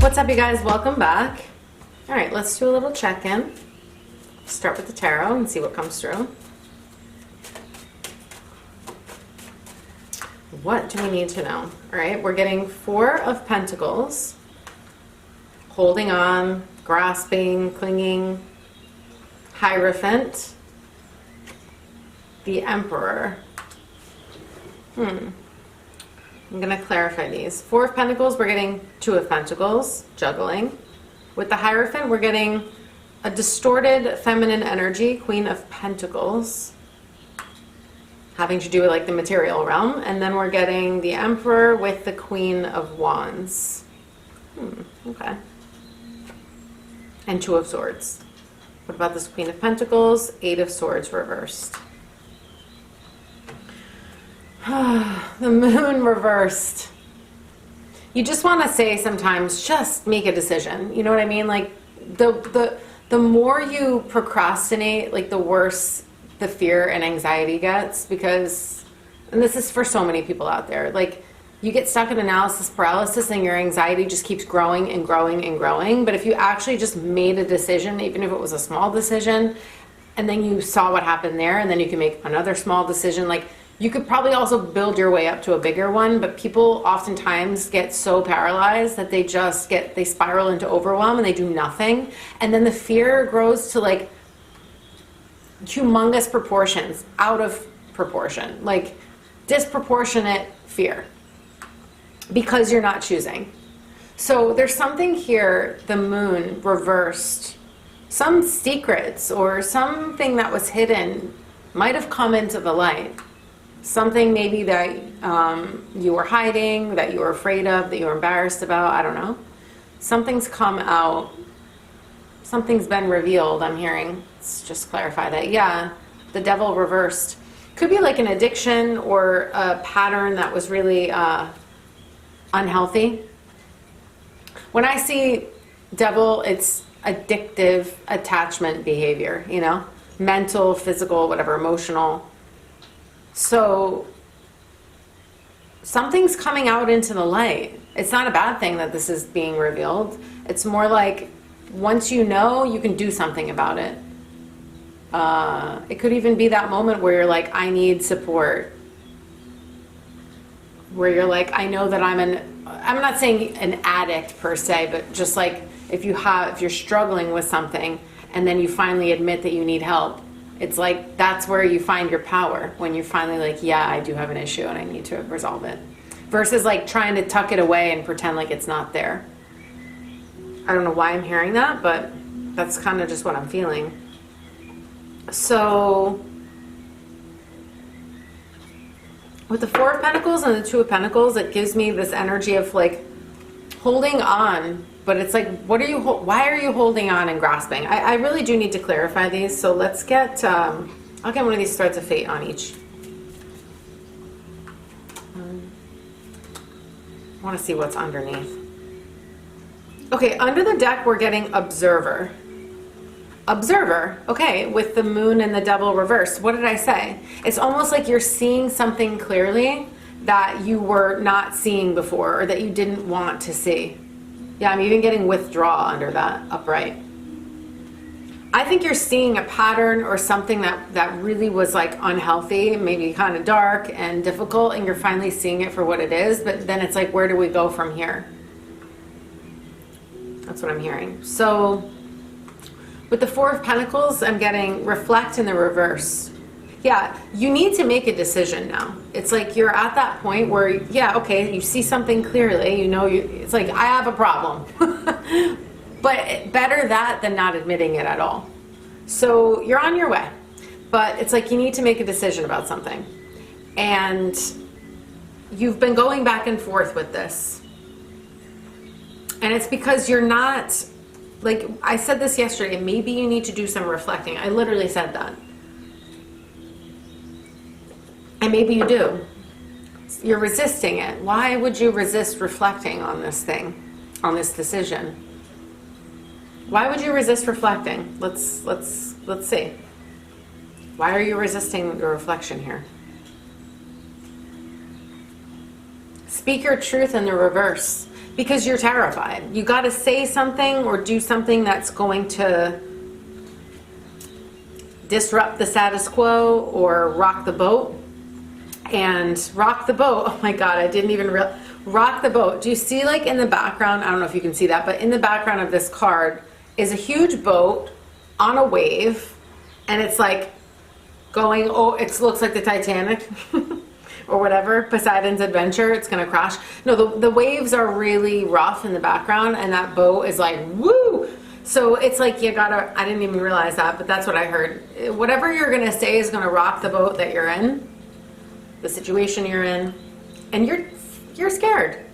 What's up, you guys? Welcome back. All right, let's do a little check-in. Start with the tarot and see what comes through. What do we need to know? All right, we're getting Four of Pentacles. Holding on, grasping, clinging. Hierophant. The Emperor. I'm going to clarify these. Four of Pentacles, we're getting Two of Pentacles, juggling. With the Hierophant, we're getting a distorted feminine energy, Queen of Pentacles, having to do with like the material realm. And then we're getting the Emperor with the Queen of Wands. Okay. And Two of Swords. What about this Queen of Pentacles? Eight of Swords reversed. The Moon reversed. You just want to say sometimes, just make a decision. You know what I mean? Like the more you procrastinate, like the worse the fear and anxiety gets, because, and this is for so many people out there, like you get stuck in analysis paralysis and your anxiety just keeps growing and growing and growing. But if you actually just made a decision, even if it was a small decision, and then you saw what happened there, and then you can make another small decision, like you could probably also build your way up to a bigger one. But people oftentimes get so paralyzed that they spiral into overwhelm and they do nothing. And then the fear grows to like humongous proportions, out of proportion, like disproportionate fear, because you're not choosing. So there's something here, the Moon reversed. Some secrets or something that was hidden might have come into the light. Something maybe that you were hiding, that you were afraid of, that you were embarrassed about, I don't know. Something's come out. Something's been revealed, I'm hearing. Let's just clarify that. Yeah, the Devil reversed. Could be like an addiction or a pattern that was really unhealthy. When I see Devil, it's addictive attachment behavior, you know? Mental, physical, whatever, emotional. So something's coming out into the light. It's not a bad thing that this is being revealed. It's more like once you know, you can do something about it. It could even be that moment where you're like, I need support. Where you're like, I know that I'm not saying an addict per se, but just like if you're struggling with something and then you finally admit that you need help, it's like that's where you find your power, when you're finally like, yeah, I do have an issue and I need to resolve it. Versus like trying to tuck it away and pretend like it's not there. I don't know why I'm hearing that, but that's kind of just what I'm feeling. So with the Four of Pentacles and the Two of Pentacles, it gives me this energy of like holding on. But it's like, why are you holding on and grasping? I really do need to clarify these. So let's get, I'll get one of these threads of fate on each. I want to see what's underneath. Okay, under the deck, we're getting Observer. Observer, okay, with the Moon and the Devil reversed. What did I say? It's almost like you're seeing something clearly that you were not seeing before, or that you didn't want to see. Yeah, I'm even getting withdraw under that upright. I think you're seeing a pattern or something that really was like unhealthy, maybe kind of dark and difficult, and you're finally seeing it for what it is. But then it's like, where do we go from here? That's what I'm hearing. So with the Four of Pentacles, I'm getting reflect in the reverse. Yeah, you need to make a decision now. It's like you're at that point where, yeah, okay, you see something clearly, you know, it's like, I have a problem. But better that than not admitting it at all. So you're on your way. But it's like you need to make a decision about something. And you've been going back and forth with this. And it's because you're not, like I said this yesterday, maybe you need to do some reflecting. I literally said that. And maybe you do. You're resisting it. Why would you resist reflecting on this thing, on this decision? Why would you resist reflecting? Let's see. Why are you resisting your reflection here? Speak your truth in the reverse. because you're terrified. You got to say something or do something that's going to disrupt the status quo or rock the boat. And rock the boat, oh my God, I didn't even realize. Rock the boat. Do you see, like, in the background, I don't know if you can see that, but in the background of this card is a huge boat on a wave, and it's like going, oh, it looks like the Titanic or whatever, Poseidon's Adventure, it's gonna crash. No, the waves are really rough in the background, and that boat is like, woo! So it's like you gotta, I didn't even realize that, but that's what I heard. Whatever you're gonna say is gonna rock the boat that you're in, the situation you're in, and you're scared.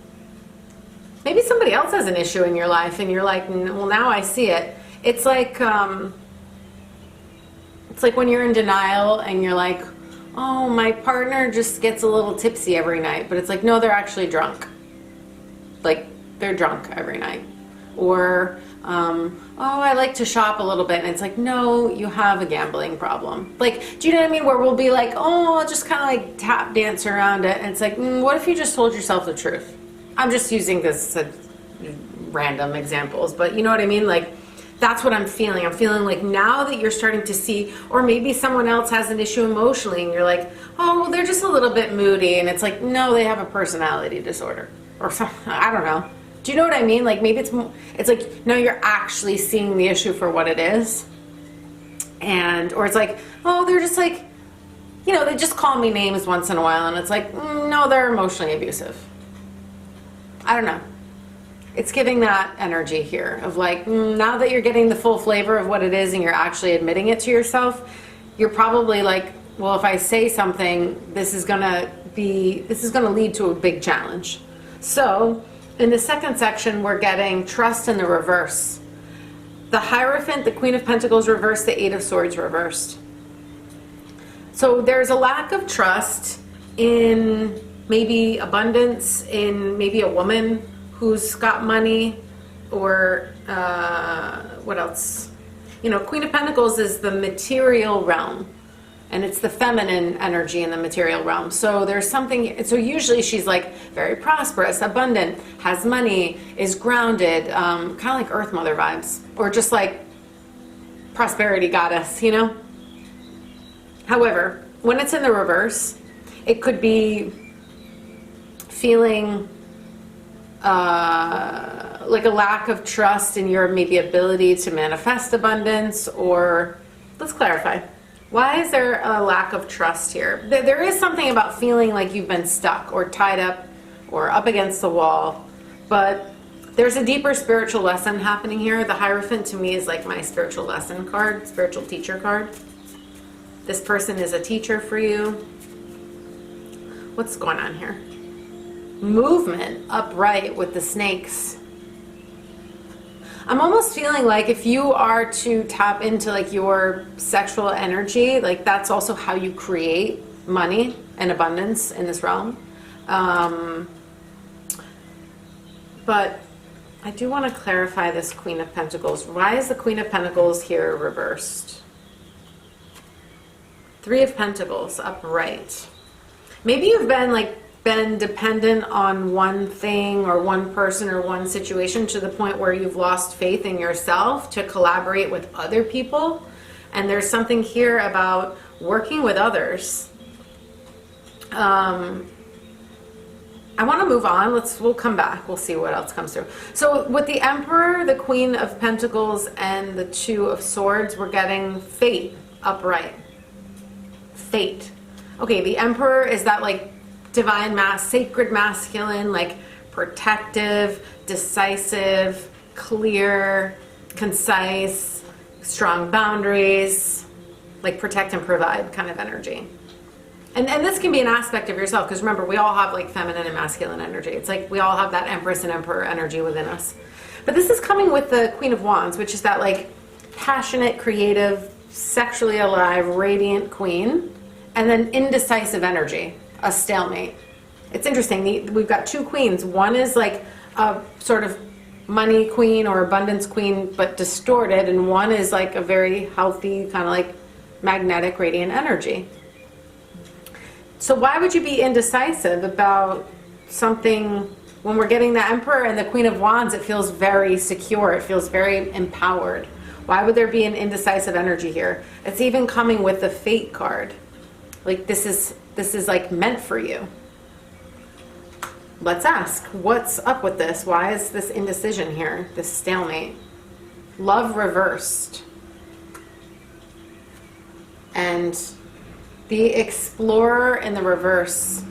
Maybe somebody else has an issue in your life and you're like, well, now I see it. It's like when you're in denial and you're like, oh, my partner just gets a little tipsy every night, but it's like, no, they're actually drunk. Like, they're drunk every night. Or, oh, I like to shop a little bit, and it's like, no, you have a gambling problem. Like, do you know what I mean? Where we'll be like, oh, I'll just kind of like tap dance around it, and it's like, what if you just told yourself the truth? I'm just using this random examples, but you know what I mean? Like, that's what I'm feeling. I'm feeling like now that you're starting to see, or maybe someone else has an issue emotionally, and you're like, oh, well, they're just a little bit moody, and it's like, no, they have a personality disorder, or something. I don't know. Do you know what I mean? Like, maybe it's like, no, you're actually seeing the issue for what it is. And, or it's like, oh, they're just like, you know, they just call me names once in a while. And it's like, no, they're emotionally abusive. I don't know. It's giving that energy here of like, now that you're getting the full flavor of what it is and you're actually admitting it to yourself, you're probably like, well, if I say something, this is going to lead to a big challenge. So, in the second section, we're getting trust in the reverse. The Hierophant, the Queen of Pentacles reversed, the Eight of Swords reversed. So there's a lack of trust in maybe abundance, in maybe a woman who's got money, or what else? You know, Queen of Pentacles is the material realm. And it's the feminine energy in the material realm. So there's something, so usually she's like very prosperous, abundant, has money, is grounded, kind of like Earth Mother vibes, or just like prosperity goddess, you know? However, when it's in the reverse, it could be feeling like a lack of trust in your maybe ability to manifest abundance, or let's clarify. Why is there a lack of trust here? There is something about feeling like you've been stuck or tied up or up against the wall, but there's a deeper spiritual lesson happening here. The Hierophant to me is like my spiritual lesson card, spiritual teacher card. This person is a teacher for you. What's going on here? Movement, upright with the snakes. I'm almost feeling like if you are to tap into like your sexual energy, like that's also how you create money and abundance in this realm. But I do want to clarify this Queen of Pentacles. Why is the Queen of Pentacles here reversed? Three of Pentacles upright. Maybe you've been dependent on one thing or one person or one situation to the point where you've lost faith in yourself to collaborate with other people. And there's something here about working with others. I want to move on. We'll come back. We'll see what else comes through. So with the Emperor, the Queen of Pentacles, and the Two of Swords, we're getting fate upright. Fate. Okay, the Emperor is that like divine sacred masculine, like protective, decisive, clear, concise, strong boundaries, like protect and provide kind of energy. And this can be an aspect of yourself, because remember, we all have like feminine and masculine energy. It's like we all have that Empress and Emperor energy within us. But this is coming with the Queen of Wands, which is that like passionate, creative, sexually alive, radiant queen, and then indecisive energy. A stalemate. It's interesting. We've got two queens. One is like a sort of money queen or abundance queen, but distorted, and one is like a very healthy, kind of like magnetic, radiant energy. So why would you be indecisive about something When we're getting the Emperor and the Queen of Wands, it feels very secure. It feels very empowered. Why would there be an indecisive energy here? It's even coming with the Fate card. Like this is like meant for you. Let's ask, what's up with this? Why is this indecision here? This stalemate? Love reversed. And the Explorer in the reverse.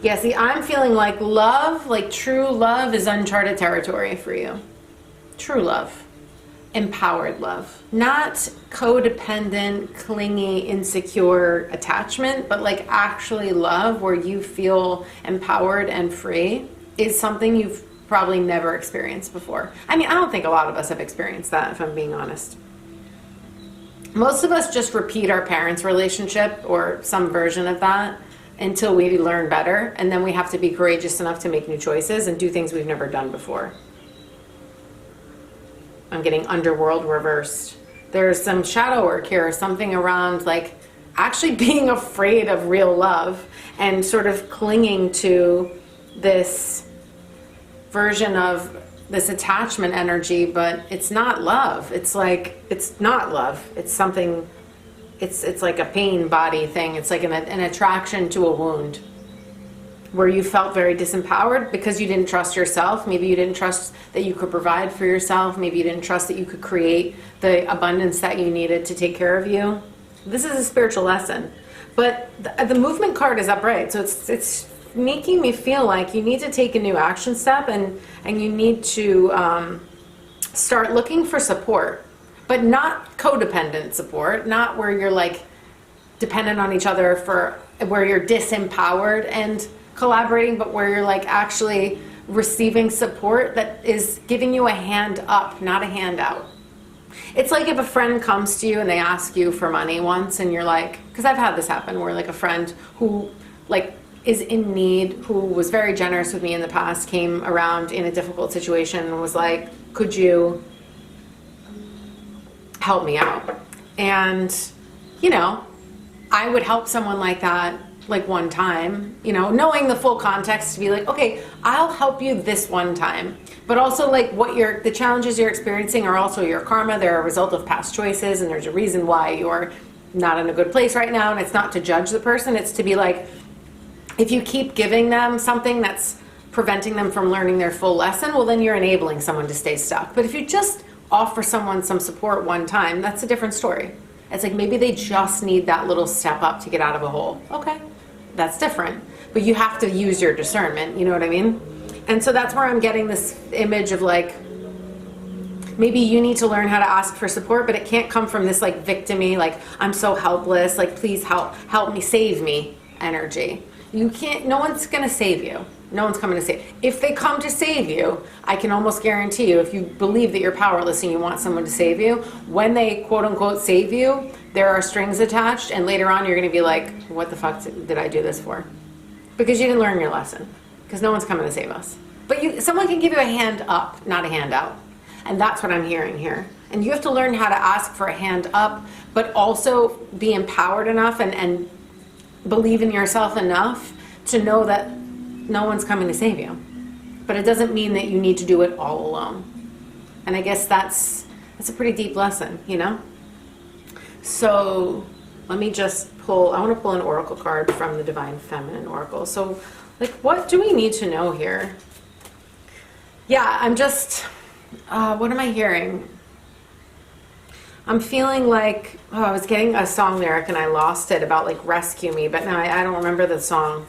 Yeah, see, I'm feeling like love, like true love is uncharted territory for you. True love. Empowered love. Not codependent, clingy, insecure attachment, but like actually love where you feel empowered and free is something you've probably never experienced before. I mean, I don't think a lot of us have experienced that, if I'm being honest. Most of us just repeat our parents' relationship or some version of that until we learn better, and then we have to be courageous enough to make new choices and do things we've never done before. I'm getting underworld reversed. There's some shadow work here, something around like actually being afraid of real love and sort of clinging to this version of this attachment energy, but it's not love. It's like, it's not love. It's something, it's like a pain body thing. It's like an attraction to a wound where you felt very disempowered because you didn't trust yourself. Maybe you didn't trust that you could provide for yourself. Maybe you didn't trust that you could create the abundance that you needed to take care of you. This is a spiritual lesson. But the movement card is upright. So it's making me feel like you need to take a new action step and you need to start looking for support. But not codependent support. Not where you're like dependent on each other for where you're disempowered and collaborating, but where you're like actually receiving support that is giving you a hand up, not a handout. It's like if a friend comes to you and they ask you for money once and you're like, because I've had this happen where like a friend who like is in need, who was very generous with me in the past, came around in a difficult situation and was like, could you help me out? And, you know, I would help someone like that like one time, you know, knowing the full context to be like, okay, I'll help you this one time. But also like what the challenges you're experiencing are also your karma. They're a result of past choices, and there's a reason why you're not in a good place right now. And it's not to judge the person. It's to be like, if you keep giving them something that's preventing them from learning their full lesson, well, then you're enabling someone to stay stuck. But if you just offer someone some support one time, that's a different story. It's like maybe they just need that little step up to get out of a hole. Okay, that's different. But you have to use your discernment, you know what I mean? And so that's where I'm getting this image of like, maybe you need to learn how to ask for support, but it can't come from this like victim-y, like I'm so helpless, like please help me, save me energy. You can't, no one's gonna save you. No one's coming to save. If they come to save you, I can almost guarantee you, if you believe that you're powerless and you want someone to save you, when they quote unquote save you, there are strings attached, and later on you're gonna be like, what the fuck did I do this for? Because you didn't learn your lesson. Because no one's coming to save us. But someone can give you a hand up, not a handout. And that's what I'm hearing here. And you have to learn how to ask for a hand up, but also be empowered enough and believe in yourself enough to know that no one's coming to save you. But it doesn't mean that you need to do it all alone. And I guess that's a pretty deep lesson, you know? So let me just pull, I want to pull an oracle card from the Divine Feminine Oracle. So like, what do we need to know here? Yeah, I'm just, what am I hearing? I'm feeling like, I was getting a song lyric and I lost it about like rescue me, but now I don't remember the song.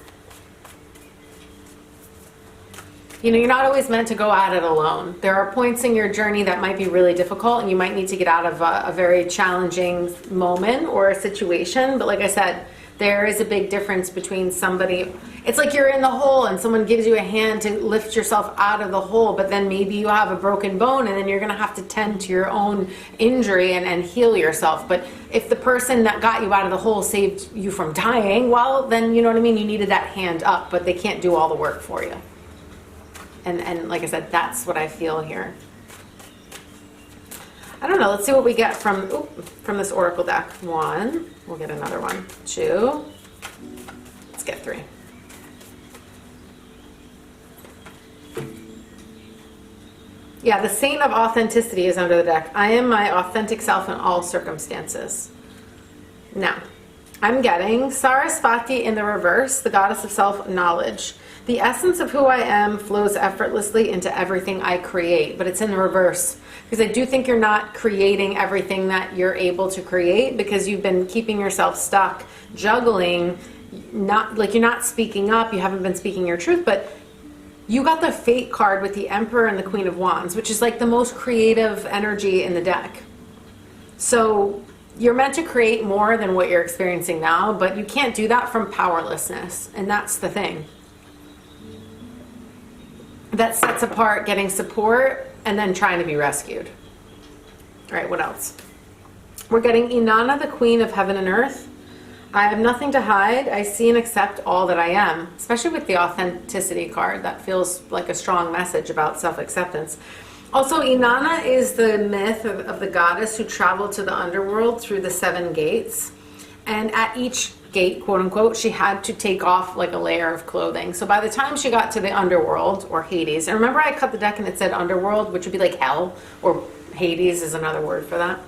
You know, you're not always meant to go at it alone. There are points in your journey that might be really difficult and you might need to get out of a very challenging moment or a situation. But like I said, there is a big difference between somebody, it's like you're in the hole and someone gives you a hand to lift yourself out of the hole, but then maybe you have a broken bone and then you're gonna have to tend to your own injury and heal yourself. But if the person that got you out of the hole saved you from dying, well, then you know what I mean, you needed that hand up, but they can't do all the work for you. And like I said, that's what I feel here. I don't know, let's see what we get from this oracle deck. 1, we'll get another one. 2, let's get 3. Yeah, the Saint of Authenticity is under the deck. I am my authentic self in all circumstances. Now, I'm getting Sarasvati in the reverse, the goddess of self-knowledge. The essence of who I am flows effortlessly into everything I create, but it's in the reverse. Because I do think you're not creating everything that you're able to create because you've been keeping yourself stuck, juggling, not like you're not speaking up, you haven't been speaking your truth, but you got the Fate card with the Emperor and the Queen of Wands, which is like the most creative energy in the deck. So you're meant to create more than what you're experiencing now, but you can't do that from powerlessness. And that's the thing. That sets apart getting support and then trying to be rescued. All right, what else? We're getting Inanna, the Queen of Heaven and Earth. I have nothing to hide. I see and accept all that I am, especially with the authenticity card. That feels like a strong message about self-acceptance. Also, Inanna is the myth of the goddess who traveled to the underworld through the 7 gates. And at each gate, quote unquote, she had to take off like a layer of clothing. So by the time she got to the underworld, or Hades, and remember I cut the deck and it said underworld, which would be like hell, or Hades is another word for that.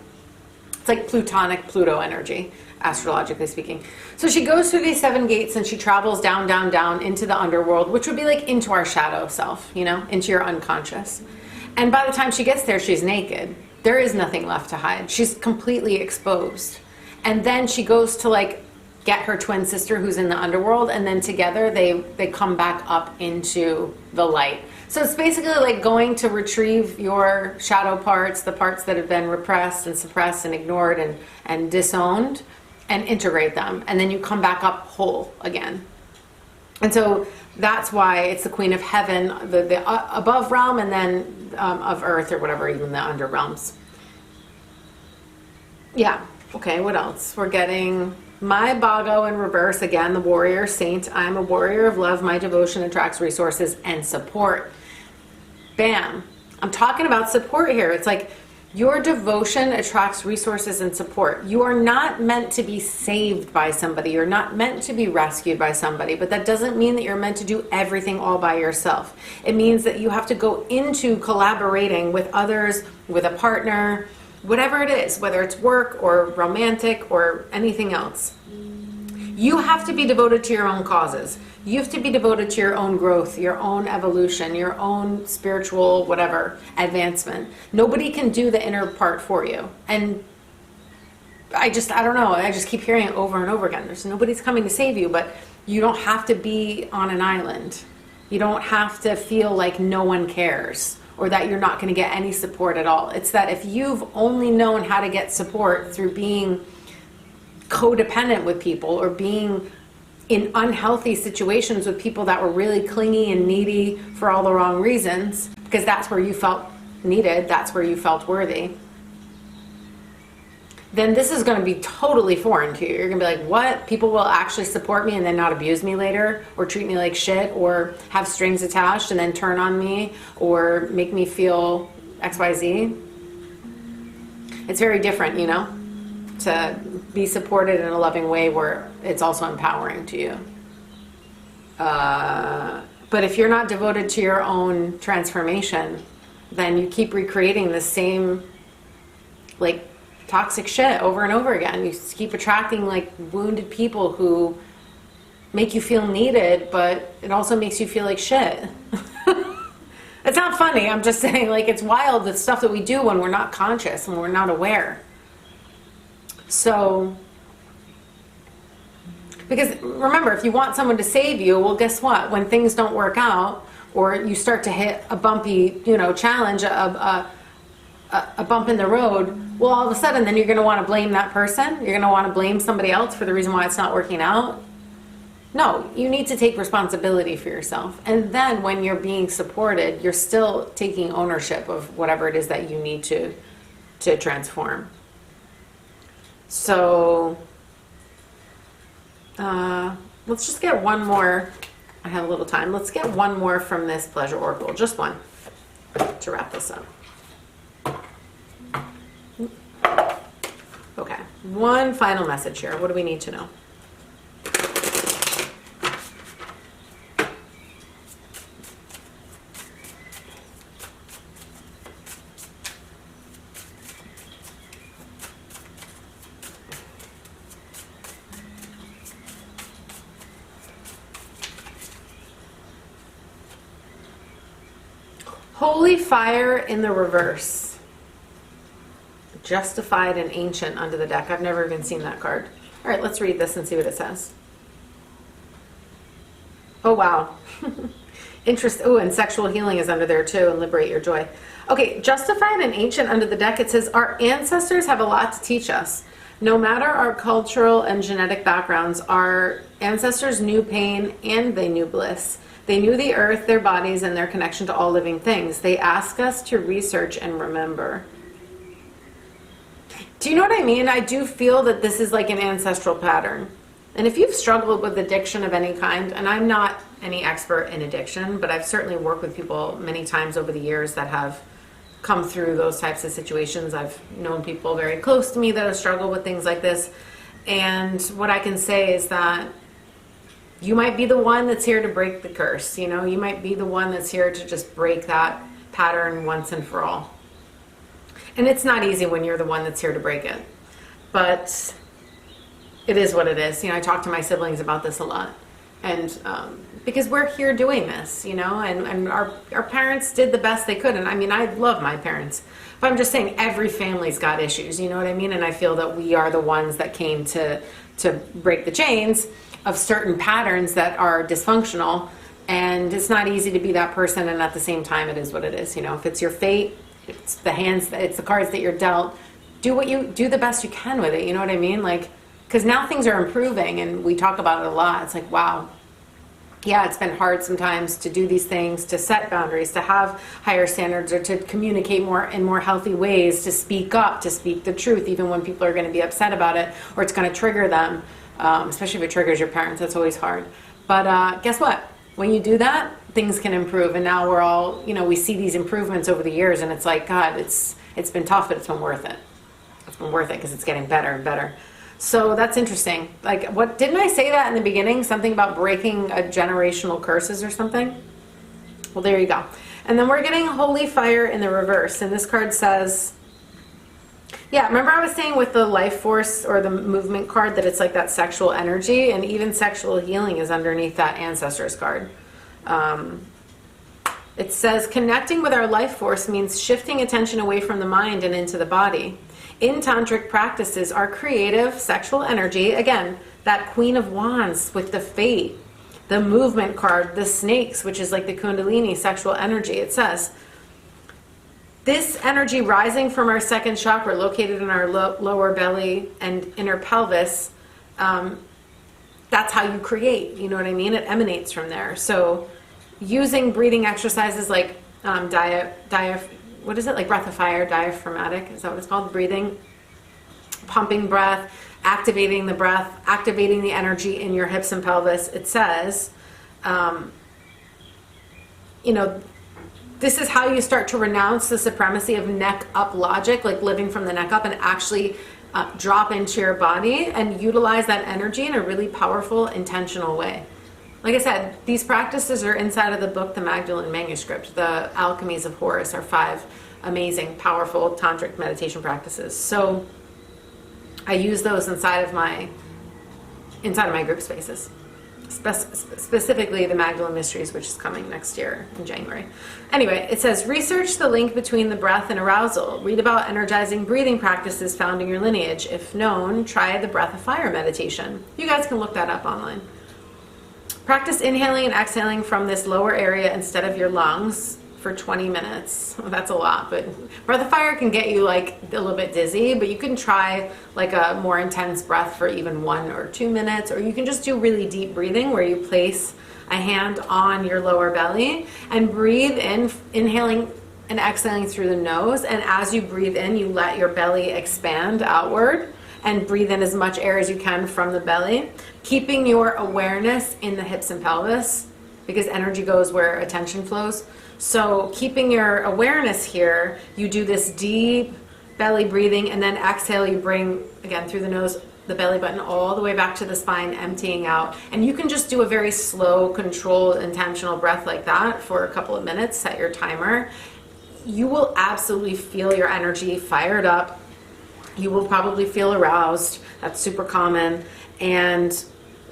It's like Plutonic Pluto energy, astrologically speaking. So she goes through these 7 gates and she travels down, down, down into the underworld, which would be like into our shadow self, you know, into your unconscious. And by the time she gets there, she's naked. There is nothing left to hide. She's completely exposed. And then she goes to like get her twin sister who's in the underworld, and then together they come back up into the light. So it's basically like going to retrieve your shadow parts, the parts that have been repressed and suppressed and ignored and disowned, and integrate them. And then you come back up whole again. And so that's why it's the Queen of Heaven, the above realm, and then of Earth or whatever, even the under realms. Yeah. Okay, what else? We're getting my Bago in reverse, again, the warrior saint. I'm a warrior of love. My devotion attracts resources and support. Bam. I'm talking about support here. It's like your devotion attracts resources and support. You are not meant to be saved by somebody. You're not meant to be rescued by somebody, but that doesn't mean that you're meant to do everything all by yourself. It means that you have to go into collaborating with others, with a partner, whatever it is, whether it's work or romantic or anything else. You have to be devoted to your own causes. You have to be devoted to your own growth, your own evolution, your own spiritual, whatever, advancement. Nobody can do the inner part for you. And I don't know, I just keep hearing it over and over again. Nobody's coming to save you, but you don't have to be on an island. You don't have to feel like no one cares, or that you're not going to get any support at all. It's that if you've only known how to get support through being codependent with people, or being in unhealthy situations with people that were really clingy and needy for all the wrong reasons, because that's where you felt needed, that's where you felt worthy, then this is going to be totally foreign to you. You're going to be like, what? People will actually support me and then not abuse me later, or treat me like shit, or have strings attached and then turn on me, or make me feel XYZ. It's very different, you know, to be supported in a loving way where it's also empowering to you. But if you're not devoted to your own transformation, then you keep recreating the same, like, toxic shit over and over again. You keep attracting like wounded people who make you feel needed, but it also makes you feel like shit. It's not funny. I'm just saying, like, it's wild, the stuff that we do when we're not conscious, when we're not aware. So, because remember, if you want someone to save you, well, guess what? When things don't work out, or you start to hit a bumpy, you know, challenge, a bump in the road, well, all of a sudden, then you're going to want to blame that person. You're going to want to blame somebody else for the reason why it's not working out. No, you need to take responsibility for yourself. And then when you're being supported, you're still taking ownership of whatever it is that you need to transform. So, let's just get one more. I have a little time. Let's get one more from this Pleasure Oracle. Just one to wrap this up. Okay, one final message here. What do we need to know? Holy fire in the reverse. Justified and ancient under the deck. I've never even seen that card. All right, let's read this and see what it says. Oh, wow. Oh, and sexual healing is under there too, and liberate your joy. Okay, justified and ancient under the deck, it says, our ancestors have a lot to teach us. No matter our cultural and genetic backgrounds, our ancestors knew pain and they knew bliss. They knew the earth, their bodies, and their connection to all living things. They ask us to research and remember. Do you know what I mean? I do feel that this is like an ancestral pattern. And if you've struggled with addiction of any kind, and I'm not any expert in addiction, but I've certainly worked with people many times over the years that have come through those types of situations. I've known people very close to me that have struggled with things like this. And what I can say is that you might be the one that's here to break the curse. You know, you might be the one that's here to just break that pattern once and for all. And it's not easy when you're the one that's here to break it. But it is what it is. You know, I talk to my siblings about this a lot. And because we're here doing this, you know, and our parents did the best they could. And I mean, I love my parents. But I'm just saying every family's got issues, you know what I mean? And I feel that we are the ones that came to break the chains of certain patterns that are dysfunctional. And it's not easy to be that person. And at the same time, it is what it is. You know, if it's your fate, it's the cards that you're dealt. Do the best you can with it. You know what I mean? Like, because now things are improving and we talk about it a lot. It's like, wow, yeah, it's been hard sometimes to do these things, to set boundaries, to have higher standards, or to communicate in more healthy ways, to speak up, to speak the truth, even when people are going to be upset about it or it's going to trigger them, especially if it triggers your parents. That's always hard. But guess what? When you do that, things can improve. And now we're all, you know, we see these improvements over the years and it's like, God, it's been tough, but it's been worth it. It's been worth it because it's getting better and better. So that's interesting. Like, what didn't I say that in the beginning? Something about breaking a generational curses or something? Well, there you go. And then we're getting holy fire in the reverse. And this card says, yeah, remember I was saying with the life force or the movement card that it's like that sexual energy, and even sexual healing is underneath that ancestors card. It says connecting with our life force means shifting attention away from the mind and into the body. In tantric practices, our creative sexual energy, again, that Queen of Wands with the fate, the movement card, the snakes, which is like the kundalini sexual energy, it says, this energy rising from our second chakra located in our lower belly and inner pelvis, that's how you create, you know what I mean? It emanates from there. So using breathing exercises like what is it, like breath of fire, diaphragmatic, is that what it's called? Breathing, pumping breath, activating the breath, activating the energy in your hips and pelvis. It says, you know, this is how you start to renounce the supremacy of neck up logic, like living from the neck up, and actually drop into your body and utilize that energy in a really powerful, intentional way. Like I said, these practices are inside of the book, the Magdalene manuscript. The Alchemies of Horus are 5 amazing, powerful tantric meditation practices. So I use those inside of my group spaces, specifically the Magdalene Mysteries, which is coming next year in January. Anyway, it says, research the link between the breath and arousal. Read about energizing breathing practices found in your lineage. If known, try the breath of fire meditation. You guys can look that up online. Practice inhaling and exhaling from this lower area instead of your lungs for 20 minutes. Well, that's a lot, but breath of fire can get you like a little bit dizzy, but you can try like a more intense breath for even 1 or 2 minutes, or you can just do really deep breathing where you place a hand on your lower belly and breathe in, inhaling and exhaling through the nose. And as you breathe in, you let your belly expand outward and breathe in as much air as you can from the belly, keeping your awareness in the hips and pelvis, because energy goes where attention flows. So keeping your awareness here, you do this deep belly breathing, and then exhale, you bring, again, through the nose, the belly button all the way back to the spine, emptying out. And you can just do a very slow, controlled, intentional breath like that for a couple of minutes, set your timer. You will absolutely feel your energy fired up. You will probably feel aroused. That's super common. And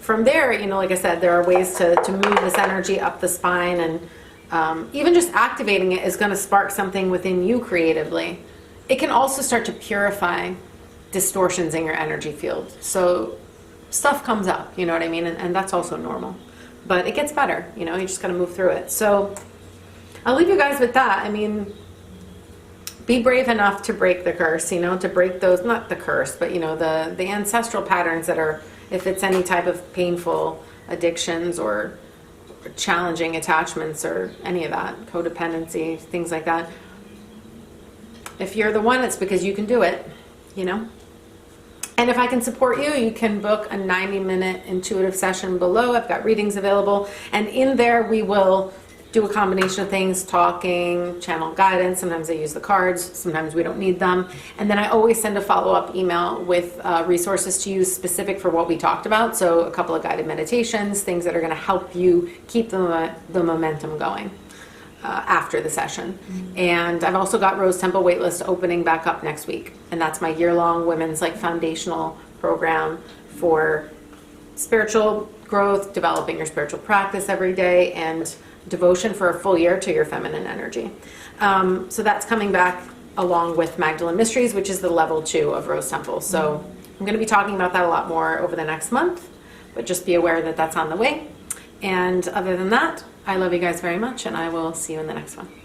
from there, you know, like I said, there are ways to move this energy up the spine and even just activating it is going to spark something within you creatively. It can also start to purify distortions in your energy field. So stuff comes up, you know what I mean? And that's also normal. But it gets better, you know, you just got to move through it. So I'll leave you guys with that. I mean, be brave enough to break the curse, you know, to break those, not the curse, but, you know, the ancestral patterns that are, if it's any type of painful addictions or challenging attachments or any of that, codependency, things like that. If you're the one, it's because you can do it, you know? And if I can support you, you can book a 90-minute intuitive session below. I've got readings available. And in there, we will do a combination of things, talking, channel guidance. Sometimes I use the cards. Sometimes we don't need them. And then I always send a follow-up email with resources to use specific for what we talked about. So a couple of guided meditations, things that are going to help you keep the momentum going after the session. And I've also got Rose Temple Waitlist opening back up next week. And that's my year-long women's like foundational program for spiritual growth, developing your spiritual practice every day, and devotion for a full year to your feminine energy. So that's coming back along with Magdalene Mysteries, which is the level 2 of Rose Temple. So I'm going to be talking about that a lot more over the next month, but just be aware that that's on the way. And other than that, I love you guys very much, and I will see you in the next one.